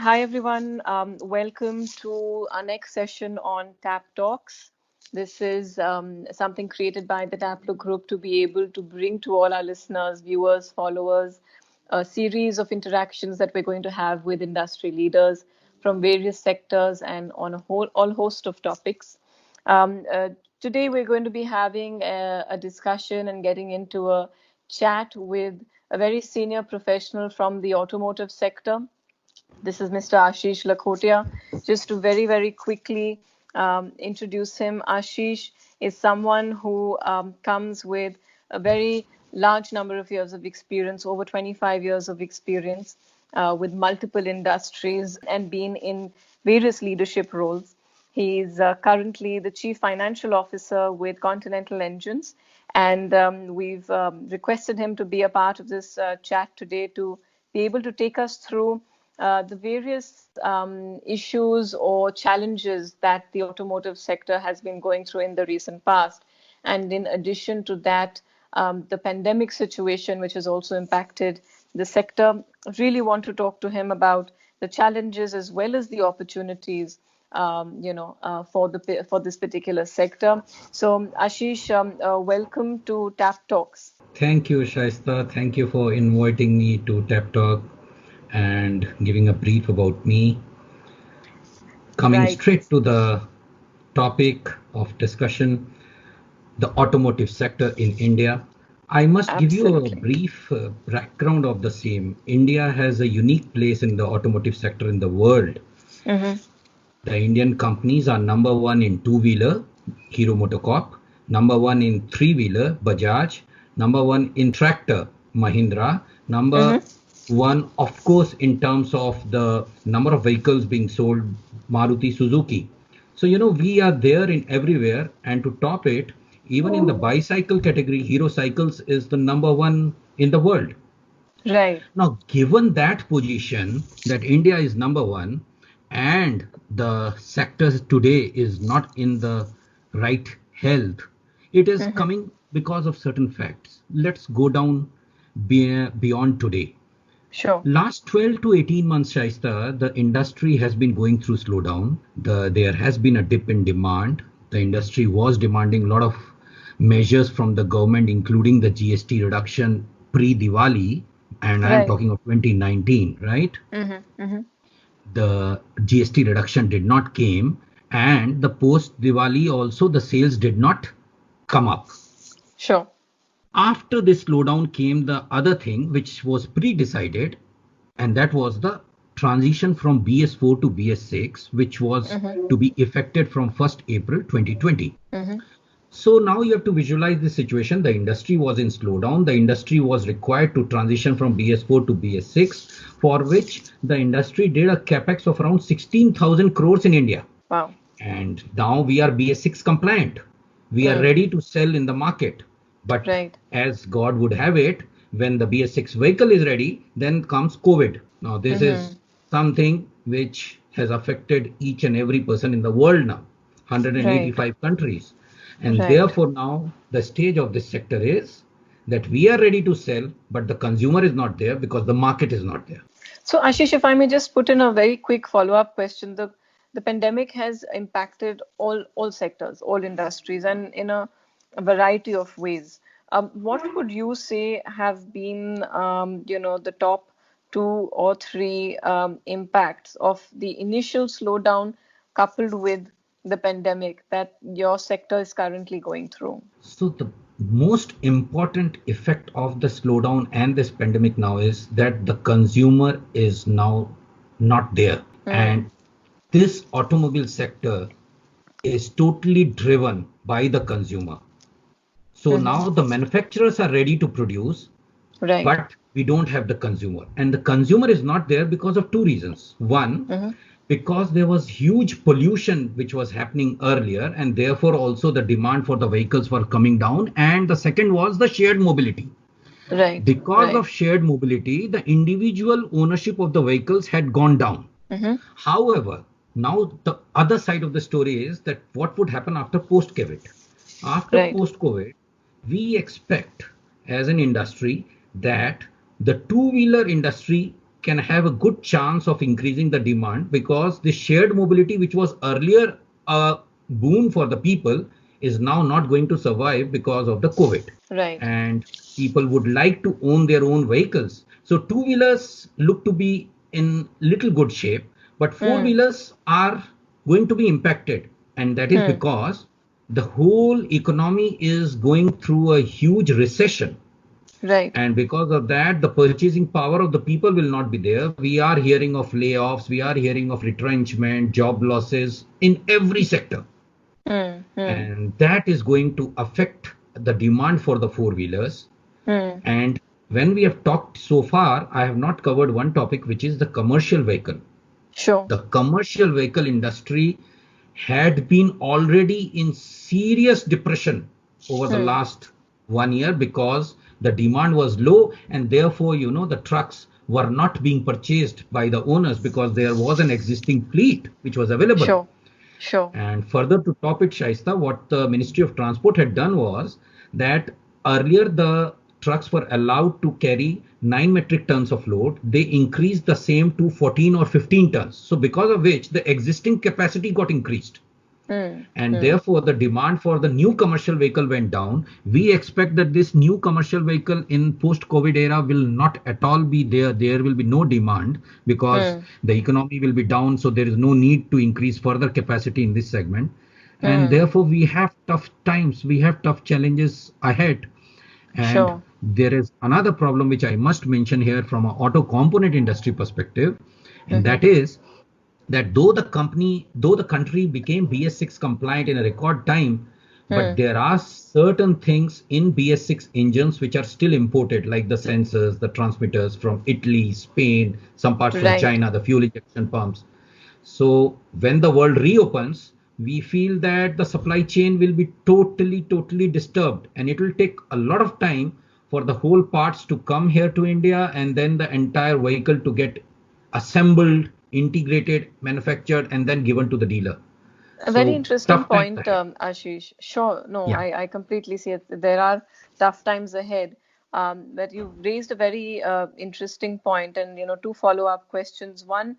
Hi, everyone. Welcome to our next session on Tap Talks. This is something created by the Taplow Group to be able to bring to all our listeners, viewers, followers, a series of interactions that we're going to have with industry leaders from various sectors and on a whole all host of topics. Um, uh, Today, we're going to be having a discussion and getting into a chat with a very senior professional from the automotive sector. This is Mr. Ashish Lakhotia. Just to very, very quickly introduce him, Ashish is someone who comes with a very large number of years of experience, over 25 years of experience with multiple industries and been in various leadership roles. He's currently the Chief Financial Officer with Continental Engines, and we've requested him to be a part of this chat today to be able to take us through the various issues or challenges that the automotive sector has been going through in the recent past. And in addition to that, the pandemic situation, which has also impacted the sector. Really want to talk to him about the challenges as well as the opportunities, for this particular sector. So, Ashish, welcome to Tap Talks. Thank you, Shaista. Thank you for inviting me to Tap Talk and giving a brief about me. Coming Right. straight to the topic of discussion, the automotive sector in India. I must give you a Absolutely. brief background of the same. India has a unique place in the automotive sector in the world. Mm-hmm. The Indian companies are number one in two-wheeler, Hero MotoCorp, number one in three-wheeler, Bajaj, number one in tractor, Mahindra, number Mm-hmm. one, of course, in terms of the number of vehicles being sold, Maruti Suzuki. So, we are there in everywhere. And to top it, even in the bicycle category, Hero Cycles is the number one in the world. Right. Now, given that position, that India is number one, and the sector today is not in the right health, it is Mm-hmm. coming because of certain facts. Let's go down beyond today. Sure. Last 12 to 18 months, Shaista, the industry has been going through slowdown. There has been a dip in demand. The industry was demanding a lot of measures from the government, including the GST reduction pre-Diwali, and I am Right. talking of 2019, right? Mm-hmm. Mm-hmm. The GST reduction did not came, and the post-Diwali also the sales did not come up. Sure. After this slowdown came the other thing which was pre-decided, and that was the transition from BS4 to BS6, which was to Mm-hmm. be effected from 1st April 2020. Mm-hmm. So now you have to visualize the situation. The industry was in slowdown. The industry was required to transition from BS4 to BS6, for which the industry did a capex of around 16,000 crores in India. Wow. And now we are BS6 compliant. We are Mm. ready to sell in the market. But Right. as God would have it, when the BS6 vehicle is ready, then comes COVID. Now, this Mm-hmm. is something which has affected each and every person in the world now, Right. 185 countries. And Right. therefore, now the stage of this sector is that we are ready to sell, but the consumer is not there because the market is not there. So, Ashish, if I may just put in a very quick follow-up question, the pandemic has impacted all sectors, all industries, and in a variety of ways. What would you say have been, the top two or three impacts of the initial slowdown coupled with the pandemic that your sector is currently going through? So the most important effect of the slowdown and this pandemic now is that the consumer is now not there. Mm. And this automobile sector is totally driven by the consumer. So now Mm-hmm. the manufacturers are ready to produce, Right. but we don't have the consumer. And the consumer is not there because of two reasons. One, Mm-hmm. because there was huge pollution which was happening earlier, and therefore also the demand for the vehicles were coming down. And the second was the shared mobility. Right. Because Right. of shared mobility, the individual ownership of the vehicles had gone down. Mm-hmm. However, now the other side of the story is that what would happen after post COVID? After Right. post COVID, we expect as an industry that the two wheeler industry can have a good chance of increasing the demand, because the shared mobility, which was earlier a boon for the people, is now not going to survive because of the COVID. Right. And people would like to own their own vehicles. So two-wheelers look to be in little good shape, but Hmm. four-wheelers are going to be impacted. And that is Hmm. because the whole economy is going through a huge recession. Right. And because of that, the purchasing power of the people will not be there. We are hearing of layoffs, we are hearing of retrenchment, job losses in every sector. Hmm. Hmm. And that is going to affect the demand for the four wheelers. Hmm. And when we have talked so far, I have not covered one topic, which is the commercial vehicle. Sure. The commercial vehicle industry had been already in serious depression over the Hmm. last 1 year, because the demand was low, and therefore, the trucks were not being purchased by the owners because there was an existing fleet which was available. Sure. Sure. And further to top it, Shaista, what the Ministry of Transport had done was that earlier the trucks were allowed to carry 9 metric tons of load. They increased the same to 14 or 15 tons. So because of which the existing capacity got increased, Hmm. and Hmm. therefore the demand for the new commercial vehicle went down. We expect that this new commercial vehicle in post COVID era will not at all be there. There will be no demand because Hmm. the economy will be down, so there is no need to increase further capacity in this segment. And Hmm. therefore we have tough times, we have tough challenges ahead. And Sure. there is another problem which I must mention here from an auto component industry perspective, and Mm-hmm. that is that though the country became BS6 compliant in a record time, but Hmm. there are certain things in BS6 engines which are still imported, like the sensors, the transmitters from Italy, Spain, some parts from Right. China, the fuel injection pumps. So when the world reopens, we feel that the supply chain will be totally disturbed, and it will take a lot of time for the whole parts to come here to India, and then the entire vehicle to get assembled, integrated, manufactured, and then given to the dealer. A very So interesting tough times point, ahead. Ashish. Sure. No, Yeah. I completely see it. There are tough times ahead. But you raised a very interesting point, and two follow-up questions. One,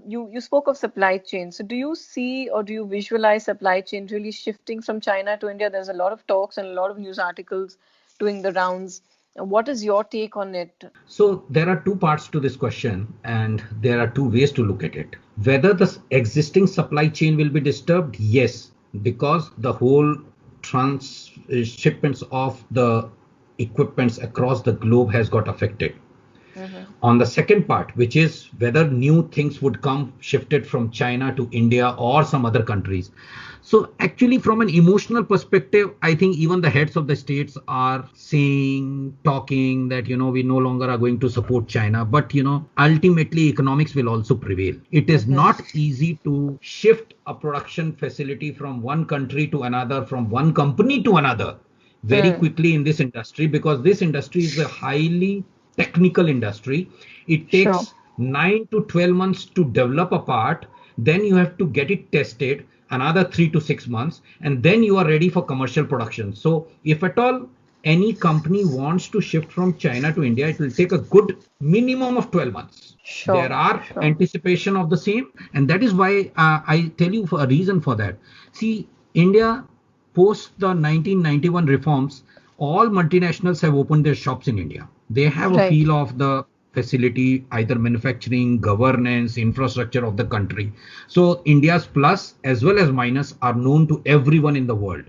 you spoke of supply chain. So do you see or do you visualize supply chain really shifting from China to India? There's a lot of talks and a lot of news articles doing the rounds. What is your take on it? So there are two parts to this question, and there are two ways to look at it. Whether the existing supply chain will be disturbed, yes, because the whole trans shipments of the equipments across the globe has got affected. Mm-hmm. On the second part, which is whether new things would come shifted from China to India or some other countries. So actually, from an emotional perspective, I think even the heads of the states are saying, talking that, we no longer are going to support China. But, ultimately economics will also prevail. It is Mm-hmm. not easy to shift a production facility from one country to another, from one company to another very Hmm. quickly in this industry, because this industry is a highly technical industry. It Sure. takes 9 to 12 months to develop a part, then you have to get it tested another 3 to 6 months, and then you are ready for commercial production. So if at all any company wants to shift from China to India, it will take a good minimum of 12 months. There Sure. are Sure. anticipation of the same, and that is why I tell you for a reason for that. See, India post the 1991 reforms, all multinationals have opened their shops in India. They have a Right. feel of the facility, either manufacturing, governance, infrastructure of the country. So India's plus as well as minus are known to everyone in the world.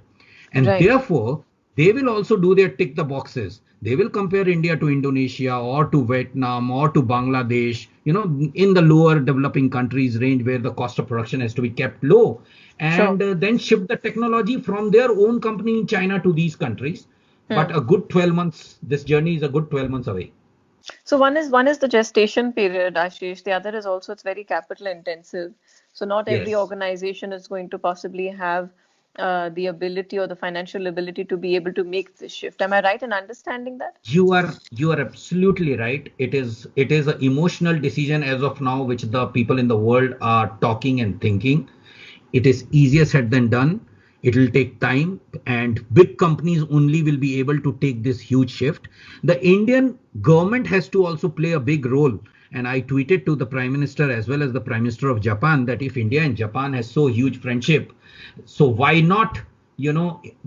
And Right. therefore, they will also do their tick the boxes. They will compare India to Indonesia or to Vietnam or to Bangladesh, in the lower developing countries range where the cost of production has to be kept low, Sure. and then ship the technology from their own company in China to these countries. But Hmm. a good 12 months, this journey is a good 12 months away. So one is the gestation period, Ashish. The other is also it's very capital intensive. So not every Yes. organization is going to possibly have the ability or the financial ability to be able to make this shift. Am I right in understanding that? You are absolutely right. It is an emotional decision as of now, which the people in the world are talking and thinking. It is easier said than done. It will take time, and big companies only will be able to take this huge shift. The Indian government has to also play a big role, And I tweeted to the Prime Minister as well as the Prime Minister of Japan that if India and Japan has so huge friendship, so why not,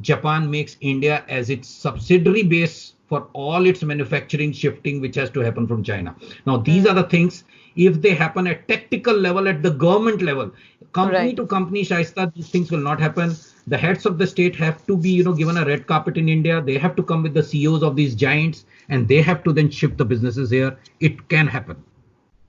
Japan makes India as its subsidiary base for all its manufacturing shifting, which has to happen from China. Now, these are the things, if they happen at tactical level, at the government level, company Right. to company, Shaista, these things will not happen. The heads of the state have to be, given a red carpet in India. They have to come with the CEOs of these giants, and they have to then shift the businesses here. It can happen.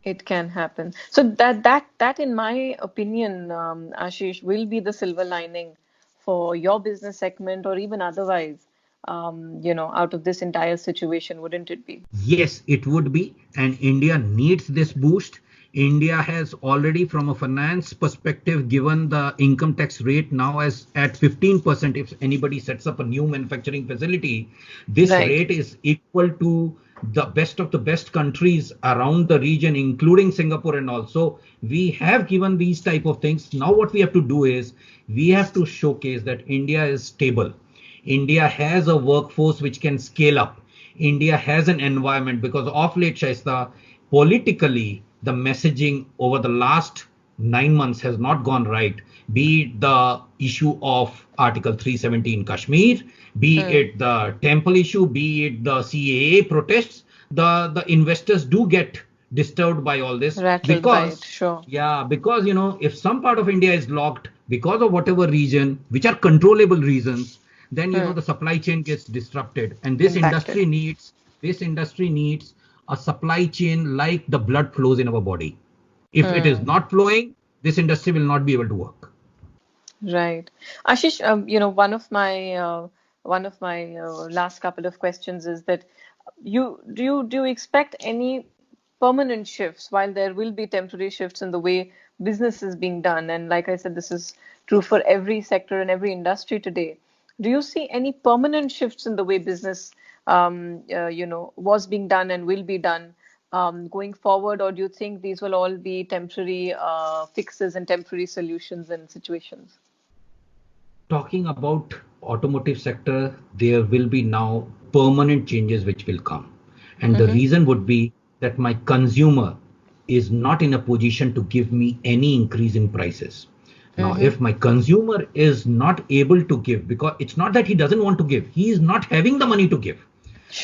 It can happen. So that in my opinion, Ashish, will be the silver lining for your business segment or even otherwise, out of this entire situation, wouldn't it be? Yes, it would be, and India needs this boost. India has already, from a finance perspective, given the income tax rate now as at 15%. If anybody sets up a new manufacturing facility, this Right. rate is equal to the best of the best countries around the region, including Singapore and all. So we have given these type of things. Now what we have to do is we have to showcase that India is stable. India has a workforce which can scale up. India has an environment, because of late, Shaista, politically, the messaging over the last 9 months has not gone right. Be it the issue of Article 370 in Kashmir, be Hmm. it the temple issue, be it the CAA protests, the investors do get disturbed by all this Rattled by it, because, sure. yeah, because, if some part of India is locked because of whatever reason, which are controllable reasons, then, Hmm. the supply chain gets disrupted. And Impacted. this industry needs a supply chain like the blood flows in our body. If it is Hmm. not flowing, this industry will not be able to work. Right. Ashish, one of my last couple of questions is that do you expect any permanent shifts while there will be temporary shifts in the way business is being done? And like I said, this is true for every sector and every industry today. Do you see any permanent shifts in the way business, was being done and will be done going forward, or do you think these will all be temporary fixes and temporary solutions and situations? Talking about automotive sector, there will be now permanent changes which will come. And the Mm-hmm. reason would be that my consumer is not in a position to give me any increase in prices. Now, Mm-hmm. if my consumer is not able to give, because it's not that he doesn't want to give, he is not having the money to give.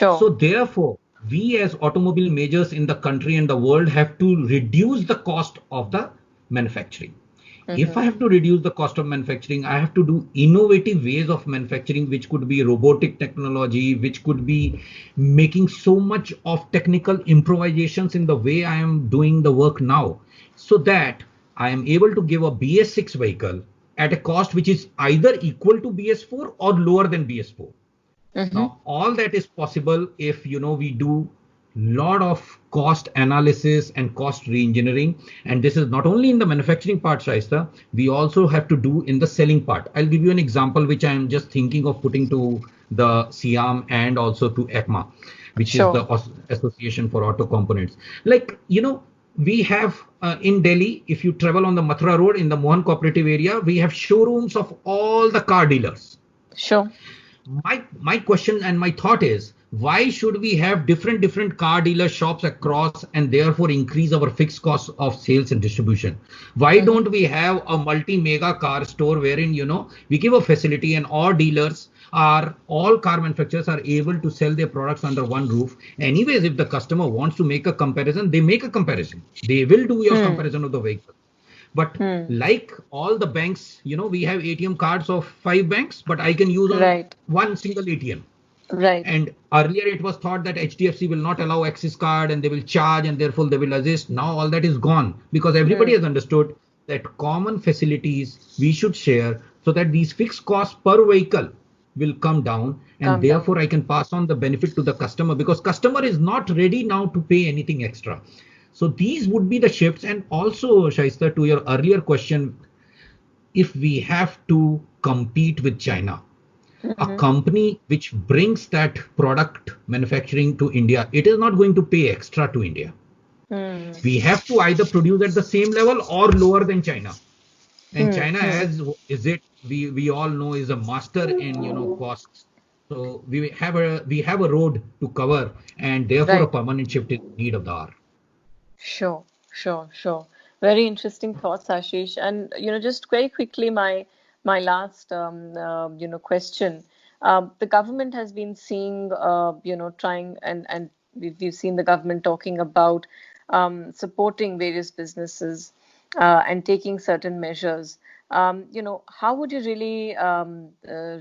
So Sure. therefore, we as automobile majors in the country and the world have to reduce the cost of the manufacturing. If Mm-hmm. I have to reduce the cost of manufacturing, I have to do innovative ways of manufacturing, which could be robotic technology, which could be making so much of technical improvisations in the way I am doing the work now, so that I am able to give a BS6 vehicle at a cost which is either equal to BS4 or lower than BS4. Mm-hmm. Now, all that is possible if we do lot of cost analysis and cost reengineering, and this is not only in the manufacturing part, Shaista, we also have to do in the selling part. I'll give you an example which I am just thinking of putting to the SIAM and also to ECMA, which is the Sure. Association for Auto Components. Like, we have in Delhi, if you travel on the Mathura Road in the Mohan Cooperative area, we have showrooms of all the car dealers. Sure. My question and my thought is, why should we have different car dealer shops across and therefore increase our fixed costs of sales and distribution? Why Mm-hmm. don't we have a multi mega car store wherein we give a facility and all car manufacturers are able to sell their products under one roof? Anyways, if the customer wants to make a comparison, they make a comparison, they will do your Hmm. comparison of the vehicle. But Hmm. like all the banks, we have ATM cards of 5 banks, but I can use on Right. one single ATM. Right. And earlier it was thought that HDFC will not allow access card and they will charge and therefore they will assist. Now all that is gone because everybody Hmm. has understood that common facilities we should share so that these fixed costs per vehicle will come down, and Calm down. therefore I can pass on the benefit to the customer because customer is not ready now to pay anything extra. So these would be the shifts. And also, Shaista, to your earlier question, if we have to compete with China, a Mm-hmm. company which brings that product manufacturing to India, it is not going to pay extra to India. Hmm. We have to either produce at the same level or lower than China. And Hmm. China, Hmm. as is it, we all know, is a master in costs. So we have a road to cover, and therefore a Right. permanent shift is need of the hour. Sure, sure. Very interesting thoughts, Ashish. And just very quickly, my last question. The government has been seeing, trying, and we've seen the government talking about supporting various businesses and taking certain measures. How would you really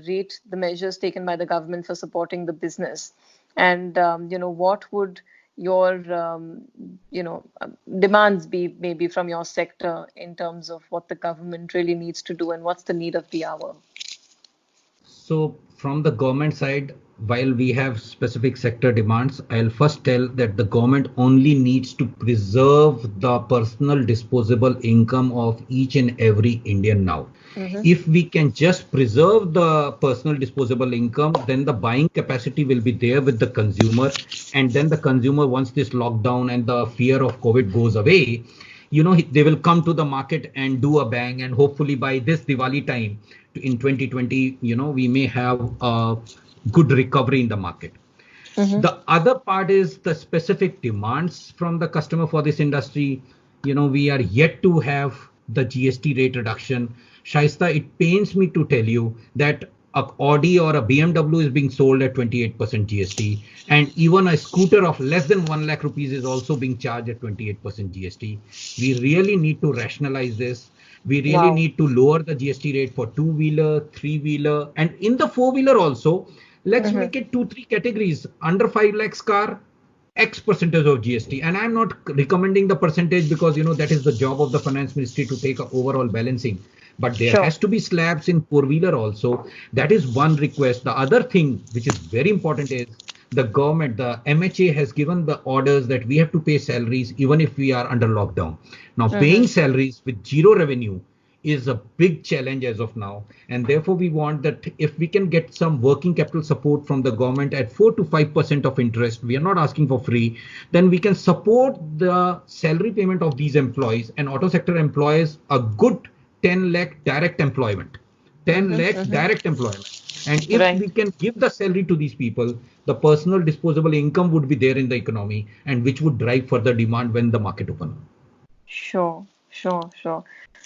rate the measures taken by the government for supporting the business? And what would your demands be maybe from your sector in terms of what the government really needs to do and what's the need of the hour? So from the government side, while we have specific sector demands, I'll first tell that the government only needs to preserve the personal disposable income of each and every Indian now. Mm-hmm. If we can just preserve the personal disposable income, then the buying capacity will be there with the consumer. And then the consumer, once this lockdown and the fear of COVID goes away, they will come to the market and do a bang. And hopefully by this Diwali time in 2020, we may have a good recovery in the market. Mm-hmm. The other part is the specific demands from the customer for this industry. We are yet to have the GST rate reduction. Shaista, it pains me to tell you that a Audi or a BMW is being sold at 28% GST, and even a scooter of less than 1 lakh rupees is also being charged at 28% GST. We really need to rationalize this. We really Wow. need to lower the GST rate for two-wheeler, three-wheeler, and in the four-wheeler also. Let's Mm-hmm. make it two, three categories. Under 5 lakhs car, X percentage of GST. And I'm not recommending the percentage because that is the job of the finance ministry to take a overall balancing. But there Sure. has to be slabs in four-wheeler also. That is one request. The other thing which is very important is the government, the MHA has given the orders that we have to pay salaries even if we are under lockdown. Now, Mm-hmm. paying salaries with zero revenue is a big challenge as of now, and therefore we want that if we can get some working capital support from the government at 4 to 5% of interest, we are not asking for free, then we can support the salary payment of these employees. And auto sector employs a good 10 lakh direct employment, 10 Mm-hmm. lakh Mm-hmm. direct employment. And if Right. we can give the salary to these people, the personal disposable income would be there in the economy, and which would drive further demand when the market open. Sure.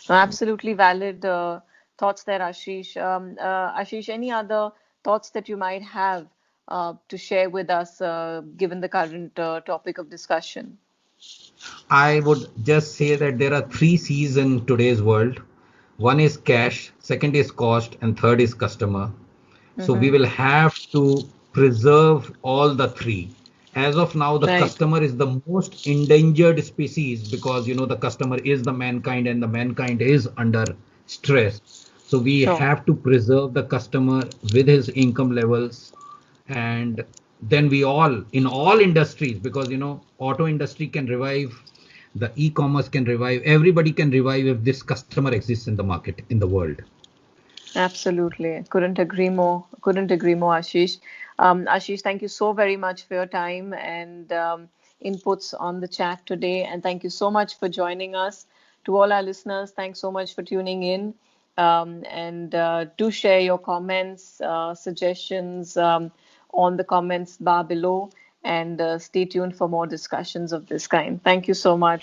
No, absolutely valid thoughts there, Ashish. Ashish, any other thoughts that you might have to share with us, given the current topic of discussion? I would just say that there are three C's in today's world. One is cash, second is cost, and third is customer. So we Mm-hmm. will have to preserve all the three. As of now, the Right. customer is the most endangered species because the customer is the mankind and the mankind is under stress. So we Sure. have to preserve the customer with his income levels, and then we all in all industries, because auto industry can revive, the e-commerce can revive, everybody can revive if this customer exists in the market in the world. Absolutely. Couldn't agree more, Ashish. Ashish, thank you so very much for your time and inputs on the chat today. And thank you so much for joining us. To all our listeners, thanks so much for tuning in. And do share your comments, suggestions on the comments bar below. And stay tuned for more discussions of this kind. Thank you so much.